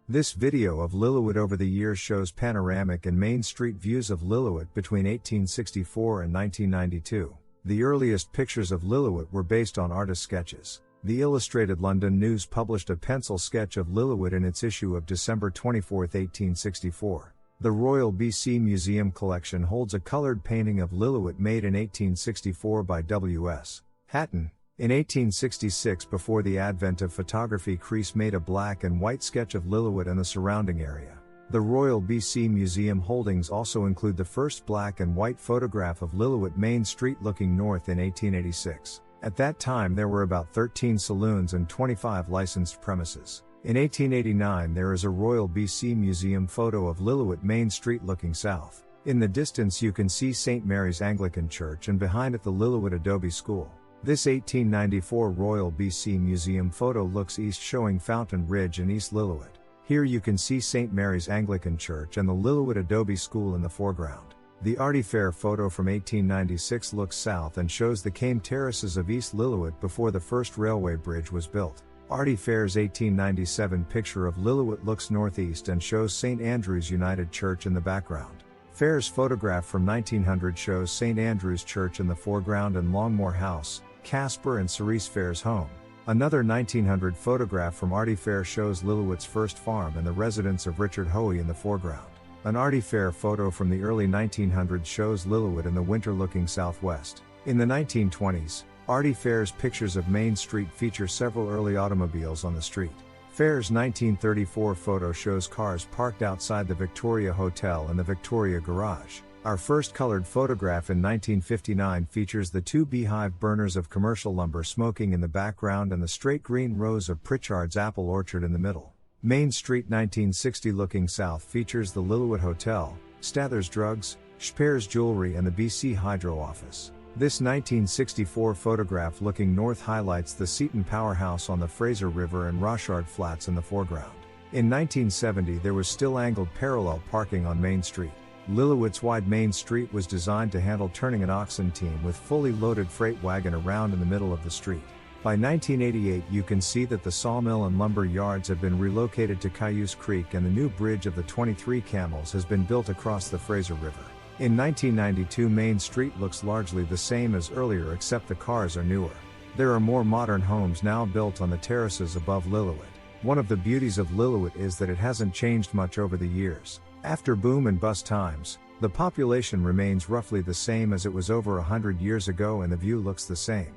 This video of Lillooet over the years shows panoramic and main street views of Lillooet between 1864 and 1992. The earliest pictures of Lillooet were based on artist sketches. The Illustrated London News published a pencil sketch of Lillooet in its issue of December 24, 1864. The Royal BC Museum collection holds a colored painting of Lillooet made in 1864 by W.S. Hatton. In 1866, before the advent of photography, Crease made a black and white sketch of Lillooet and the surrounding area. The Royal BC Museum holdings also include the first black and white photograph of Lillooet Main Street looking north in 1886. At that time there were about 13 saloons and 25 licensed premises. In 1889 there is a Royal BC Museum photo of Lillooet Main Street looking south. In the distance you can see St. Mary's Anglican Church and behind it the Lillooet Adobe School. This 1894 Royal BC Museum photo looks east showing Fountain Ridge and East Lillooet. Here you can see St. Mary's Anglican Church and the Lillooet Adobe School in the foreground. The Artie Fair photo from 1896 looks south and shows the cane terraces of East Lillooet before the first railway bridge was built. Artie Fair's 1897 picture of Lillooet looks northeast and shows St. Andrew's United Church in the background. Fair's photograph from 1900 shows St. Andrew's Church in the foreground and Longmore House, Casper and Cerise Fair's home. Another 1900 photograph from Artie Fair shows Lillooet's first farm and the residence of Richard Hoey in the foreground. An Artie Fair photo from the early 1900s shows Lillooet in the winter looking southwest. In the 1920s, Artie Fair's pictures of Main Street feature several early automobiles on the street. Fair's 1934 photo shows cars parked outside the Victoria Hotel and the Victoria Garage. Our first colored photograph in 1959 features the two beehive burners of commercial lumber smoking in the background and the straight green rows of Pritchard's apple orchard in the middle. Main Street 1960 looking south features the Lillooet Hotel, Stather's Drugs, Speer's Jewelry and the BC Hydro office. This 1964 photograph looking north highlights the Seton Powerhouse on the Fraser River and Rochard Flats in the foreground. In 1970 there was still angled parallel parking on Main Street. Lillooet's wide Main Street was designed to handle turning an oxen team with fully loaded freight wagon around in the middle of the street. By 1988 you can see that the sawmill and lumber yards have been relocated to Cayuse Creek and the new bridge of the 23 Camels has been built across the Fraser River. In 1992 Main Street looks largely the same as earlier except the cars are newer. There are more modern homes now built on the terraces above Lillooet. One of the beauties of Lillooet is that it hasn't changed much over the years. After boom and bust times, the population remains roughly the same as it was over 100 years ago and the view looks the same.